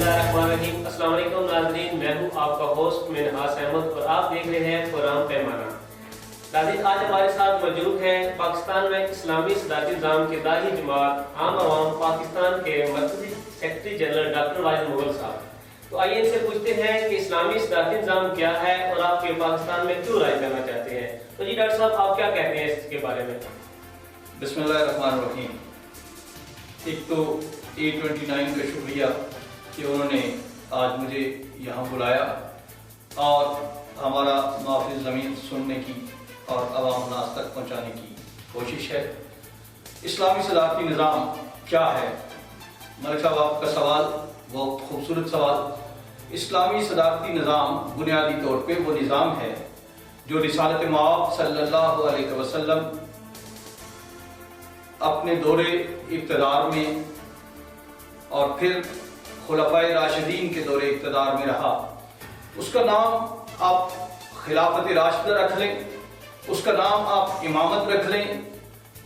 बिस्मिल्लाहिर्रहमानिर्रहीम। अस्सलाम वालेकुम नाज़रीन, मैं हूँ आपका होस्ट मिनहास अहमद और आप देख रहे हैं कुरान पैमाना। नाज़रीन, आज हमारे साथ मौजूद हैं पाकिस्तान में इस्लामी सदारती निज़ाम के दाही जमात आम आवाम पाकिस्तान के मरकज़ी सेक्रेटरी जनरल डॉक्टर वाहिद मुग़ल साहब। तो आइए इनसे पूछते हैं कि इस्लामी सदारती निज़ाम क्या है और आप ये पाकिस्तान में क्यों राज करना चाहते हैं। तो जी डॉक्टर साहब, आप क्या कहते हैं इसके बारे में? बिस्मिल्लाहिर्रहमानिर्रहीम। एक तो A29 का शुक्रिया कि उन्होंने आज मुझे यहाँ बुलाया और हमारा माफ़ी ज़मीन सुनने की और आवाम नास तक पहुँचाने की कोशिश है। इस्लामी सदारती निज़ाम क्या है? मलिक साहब, आपका सवाल बहुत खूबसूरत सवाल। इस्लामी सदारती निज़ाम बुनियादी तौर पे वो निज़ाम है जो रिसालत मआब सल्लल्लाहु अलैहि वसल्लम अपने दौरे इक़्तिदार में और फिर खुलफ़ाए राशिदीन के दौरे इक़्तिदार में रहा। उसका नाम आप खिलाफत राशिदा रख लें, उसका नाम आप इमामत रख लें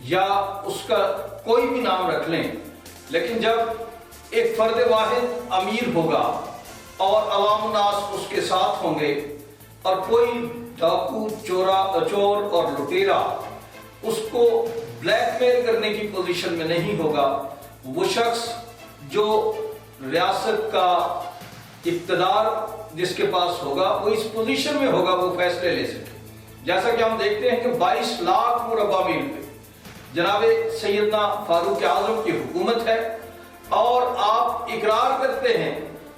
या उसका कोई भी नाम रख लें, लेकिन जब एक फ़र्द वाहिद अमीर होगा और अवाम नास उसके साथ होंगे और कोई डाकू चोर और लुटेरा उसको ब्लैकमेल करने की पोजीशन में नहीं होगा, वो शख्स जो रियासत का इक़्तिदार जिसके पास होगा वो इस पोजीशन में होगा वो फैसले ले सके। जैसा कि हम देखते हैं कि 22 लाख मुरब्बा मील पे जनाब सैयदना फारूक आज़म की हुकूमत है और आप इकरार करते हैं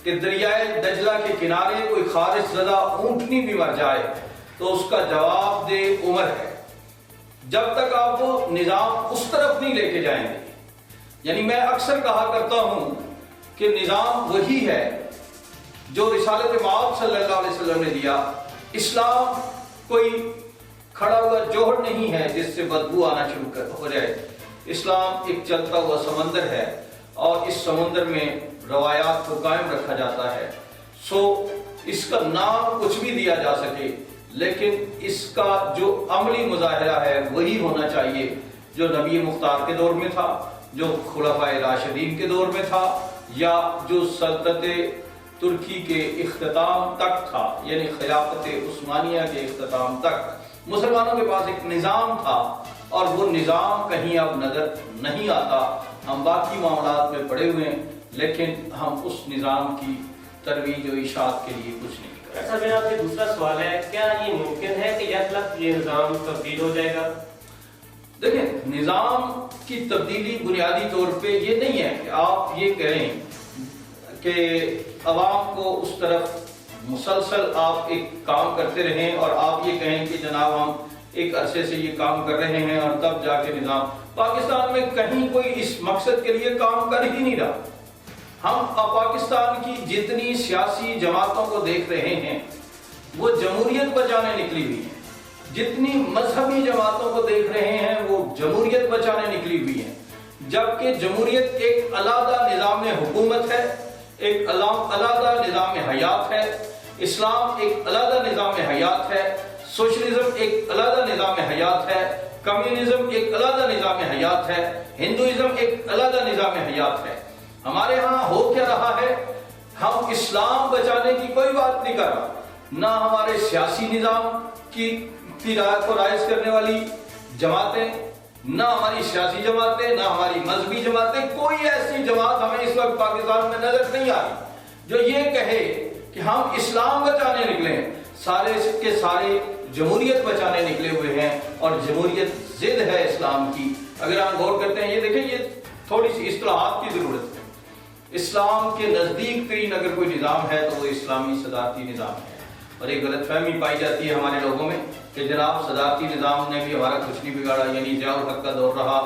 कि दरियाए दजला के किनारे कोई खारिज ज़दा ऊँटनी भी मर जाए तो उसका जवाब दे उमर है, जब तक आप वो निज़ाम उस तरफ नहीं लेके जाएंगे। यानी मैं अक्सर कहा करता हूं कि निज़ाम वही है जो रिसालत मआब सल्लल्लाहु अलैहि वसल्लम ने दिया। इस्लाम कोई खड़ा हुआ जोहर नहीं है जिससे बदबू आना शुरू हो जाए। इस्लाम एक चलता हुआ समंदर है और इस समंदर में रवायात को कायम रखा जाता है। सो इसका नाम कुछ भी दिया जा सके, लेकिन इसका जो अमली मुजाहिरा है वही होना चाहिए जो नबी मुख्तार के दौर में था, जो खुलफाए राशिदीन के दौर में था या जो सल्तनत तुर्की के इख्तिताम तक था, यानी खिलाफत उस्मानिया के इख्तिताम तक मुसलमानों के पास एक निज़ाम था और वो निज़ाम कहीं अब नजर नहीं आता। हम बाकी मामलात में पड़े हुए हैं, लेकिन हम उस निज़ाम की तरवीज और इशाअत के लिए कुछ नहीं। अच्छा, मेरा आपसे दूसरा सवाल है, क्या ये मुमकिन है कि ये निज़ाम तब्दील हो जाएगा? देखिए, निज़ाम की तब्दीली बुनियादी तौर पे ये नहीं है कि आप ये कहें कि अवाम को उस तरफ मुसलसल आप एक काम करते रहें और आप ये कहें कि जनाब हम एक अरसे से ये काम कर रहे हैं और तब जाके निज़ाम। पाकिस्तान में कहीं कोई इस मकसद के लिए काम कर ही नहीं रहा। हम पाकिस्तान की जितनी सियासी जमातों को देख रहे हैं वो जमहूरियत बचाने निकली हुई है, जितनी मजहबी जमातों को देख रहे हैं वो जमहूरियत बचाने निकली हुई है, जबकि जमहूरियत एक अलग निज़ाम हुकूमत है, एक अलग निज़ाम हयात है, इस्लाम एक अलग निज़ाम हयात है, सोशलिज्म एक अलग निज़ाम हयात है, कम्युनिज्म एक अलग निज़ाम हयात है, हिंदुइज्म एक अलग निज़ाम हयात है। हमारे यहाँ हो क्या रहा है? हम इस्लाम बचाने की कोई बात नहीं कर रहा, ना हमारे सियासी निज़ाम की राय को राइज करने वाली जमातें, ना हमारी सियासी जमातें, ना हमारी मजहबी जमातें, कोई ऐसी जमात हमें इस वक्त पाकिस्तान में नजर नहीं आ रही जो ये कहे कि हम इस्लाम बचाने निकले। सारे के सारे जमहूरियत बचाने निकले हुए हैं और जमहूरियत जिद है इस्लाम की। अगर आप गौर करते हैं, ये देखें, ये थोड़ी सी इस्तिलाहात की जरूरत है। इस्लाम के नजदीक तरीन अगर कोई निज़ाम है तो वो इस्लामी सदारती निज़ाम है। और एक गलतफहमी पाई जाती है हमारे लोगों में कि जनाब सदारती निज़ाम ने भी हमारा कुछ नहीं बिगाड़ा, यानी ज़ियाउल हक का दौर रहा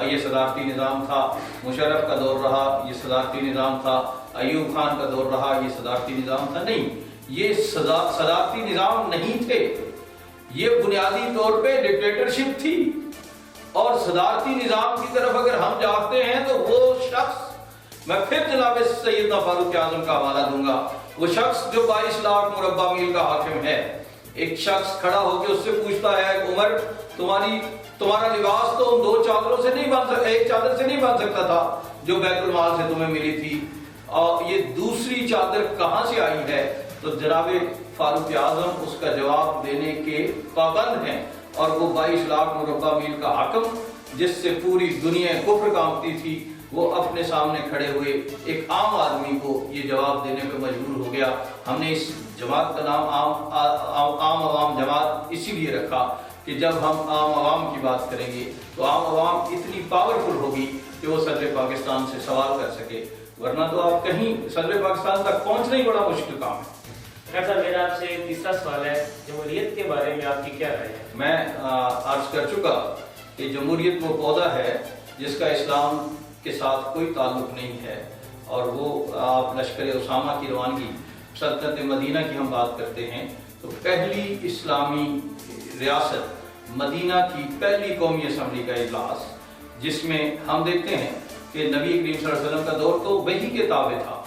ये सदारती निज़ाम था, मुशर्रफ का दौर रहा ये सदारती निज़ाम था, अयूब खान का दौर रहा ये सदारती निज़ाम था। नहीं, ये सदारती निज़ाम नहीं थे, ये बुनियादी तौर पे डिक्टेटरशिप थी। और सदारती निज़ाम की तरफ अगर हम जाते हैं तो वो शख्स, मैं फिर जनाब सैयदना फारूक आज़म का हवाला दूंगा, वो शख्स जो 22 लाख मुरब्बा मील का हाकिम है, एक शख्स खड़ा होकर उससे पूछता है उमर तुम्हारा लिबास तो उन 2 चादरों से नहीं बन सकता, एक चादर से नहीं बन सकता था जो बैतुल माल से तुम्हें मिली थी, اور یہ دوسری چادر کہاں سے آئی ہے؟ تو جناب فاروق اعظم اس کا جواب دینے کے پابند ہیں، اور وہ 22 لاکھ مربع میل کا حاکم جس سے پوری دنیا کفر کانپتی تھی، وہ اپنے سامنے کھڑے ہوئے ایک عام آدمی کو یہ جواب دینے پہ مجبور ہو گیا۔ ہم نے اس جماعت کا نام عام عوام جماعت اسی لیے رکھا کہ جب ہم عام عوام کی بات کریں گے تو عام عوام اتنی پاورفل ہوگی کہ وہ صدر پاکستان سے سوال کر سکے، ورنہ تو آپ کہیں صدر پاکستان تک پہنچنا ہی بڑا مشکل کام ہے۔ ڈاکٹر صاحب میرا آپ سے تیسرا سوال ہے، جمہوریت کے بارے میں آپ کی کیا رائے ہے؟ میں عرض کر چکا کہ جمہوریت وہ پودا ہے جس کا اسلام کے ساتھ کوئی تعلق نہیں ہے، اور وہ آپ لشکر اسامہ کی روانگی سلطنت مدینہ کی ہم بات کرتے ہیں تو پہلی اسلامی ریاست مدینہ کی پہلی قومی اسمبلی کا اجلاس، جس میں ہم دیکھتے ہیں کہ نبی کریم صلی اللہ علیہ وسلم کا دور تو وحی کے تابع تھا۔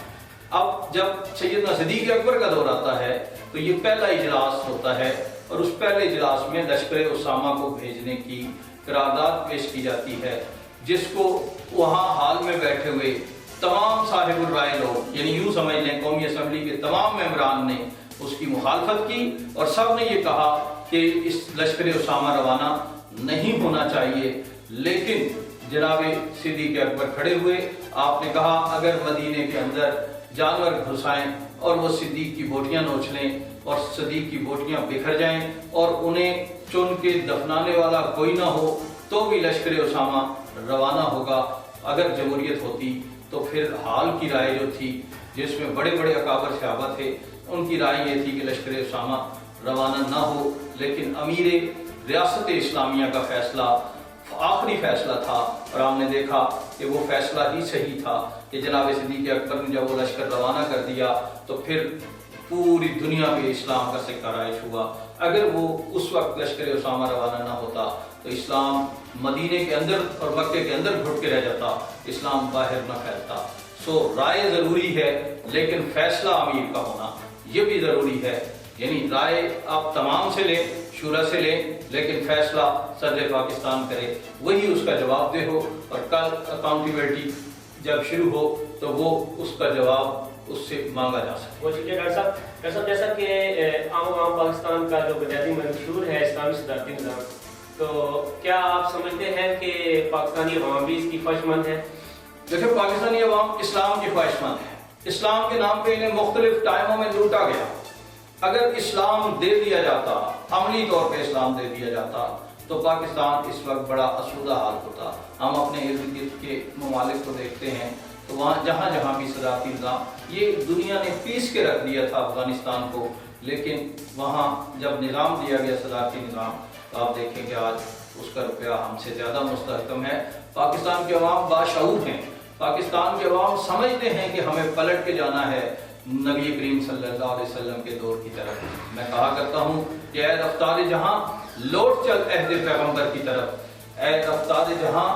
اب جب سیدنا صدیق اکبر کا دور آتا ہے تو یہ پہلا اجلاس ہوتا ہے، اور اس پہلے اجلاس میں لشکر اسامہ کو بھیجنے کی قرارداد پیش کی جاتی ہے، جس کو وہاں حال میں بیٹھے ہوئے تمام صاحب الرائے لوگ، یعنی یوں سمجھ لیں قومی اسمبلی کے تمام ممبران نے اس کی مخالفت کی، اور سب نے یہ کہا کہ اس لشکر اسامہ روانہ نہیں ہونا چاہیے۔ لیکن جناب صدیق اکبر کھڑے ہوئے، آپ نے کہا اگر مدینے کے اندر جانور گھسائیں اور وہ صدیق کی بوٹیاں نوچ لیں اور صدیق کی بوٹیاں بکھر جائیں اور انہیں چن کے دفنانے والا کوئی نہ ہو تو بھی لشکر اسامہ روانہ ہوگا۔ اگر جمہوریت ہوتی تو پھر حال کی رائے جو تھی، جس میں بڑے بڑے اکابر صحابہ تھے، ان کی رائے یہ تھی کہ لشکر اسامہ روانہ نہ ہو، لیکن امیر ریاست اسلامیہ کا فیصلہ آخری فیصلہ تھا، اور ہم نے دیکھا کہ وہ فیصلہ ہی صحیح تھا کہ جناب صدیق اکبر نے جب وہ لشکر روانہ کر دیا تو پھر پوری دنیا میں اسلام کا سکہ رائج ہوا۔ اگر وہ اس وقت لشکر اسامہ روانہ نہ ہوتا تو اسلام مدینے کے اندر اور مکے کے اندر گھٹ کے رہ جاتا، اسلام باہر نہ پھیلتا۔ سو رائے ضروری ہے، لیکن فیصلہ امیر کا ہونا یہ بھی ضروری ہے، یعنی رائے آپ تمام سے لیں، شورا سے لیں، لیکن فیصلہ صدر پاکستان کرے، وہی اس کا جواب دہ ہو، اور کل اکاؤنٹیبلٹی جب شروع ہو تو وہ اس کا جواب اس سے مانگا جا سکے۔ بہت شکریہ ڈاکٹر صاحب۔ ڈاکٹر صاحب جیسا کہ عام پاکستان کا جو بنیادی منشور ہے اسلامی صدارتی نظام، تو کیا آپ سمجھتے ہیں کہ پاکستانی عوام بھی اس کی خواہش مند ہے؟ دیکھیں، پاکستانی عوام اسلام کی خواہش مند ہے۔ اسلام کے نام پہ انہیں مختلف ٹائموں میں لوٹا گیا۔ اگر اسلام دے دیا جاتا، عملی طور پہ اسلام دے دیا جاتا، تو پاکستان اس وقت بڑا آسودہ حال ہوتا۔ ہم اپنے ارد گرد کے ممالک کو دیکھتے ہیں تو وہاں جہاں جہاں بھی صدارتی نظام، یہ دنیا نے پیس کے رکھ دیا تھا افغانستان کو، لیکن وہاں جب نظام دیا گیا صدارتی نظام تو آپ دیکھیں کہ آج اس کا روپیہ ہم سے زیادہ مستحکم ہے۔ پاکستان کے عوام باشعور ہیں، پاکستان کے عوام سمجھتے ہیں کہ ہمیں پلٹ کے جانا ہے نبی کریم صلی اللہ علیہ وسلم کے دور کی طرف۔ میں کہا کرتا ہوں کہ اے رفتار جہاں لوٹ چل عہد پیغمبر کی طرف، اے رفتار جہاں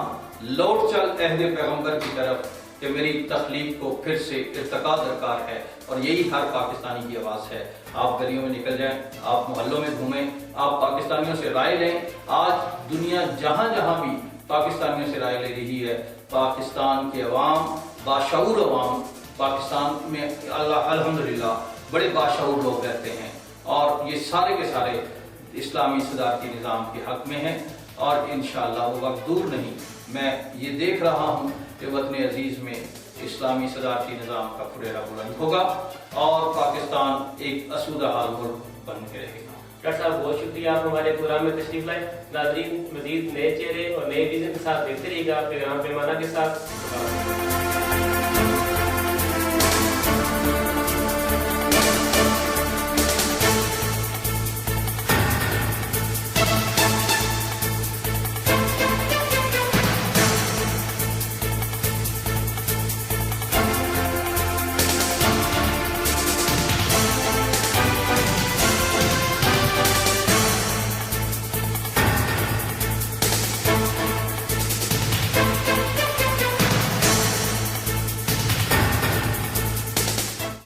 لوٹ چل عہد پیغمبر کی طرف، کہ میری تخلیق کو پھر سے ارتقاء درکار ہے، اور یہی ہر پاکستانی کی آواز ہے۔ آپ گلیوں میں نکل جائیں، آپ محلوں میں گھومیں، آپ پاکستانیوں سے رائے لیں۔ آج دنیا جہاں جہاں بھی پاکستانیوں سے رائے لے رہی ہے، پاکستان کے عوام باشعور عوام، پاکستان میں الحمدللہ بڑے باشعور لوگ رہتے ہیں، اور یہ سارے کے سارے اسلامی صدارتی نظام کے حق میں ہیں، اور انشاءاللہ وہ وقت دور نہیں۔ میں یہ دیکھ رہا ہوں کہ وطن عزیز میں اسلامی صدارتی نظام کا پھریرا بلند ہوگا اور پاکستان ایک اسودہ حال ملک بن کے رہے گا۔ ڈاکٹر صاحب بہت شکریہ، آپ ہمارے پروگرام میں تشریف لائے۔ ناظرین مزید نئے چہرے اور نئے ویژن کے ساتھ دیکھتے رہیے گا پروگرام پیمانہ کے ساتھ۔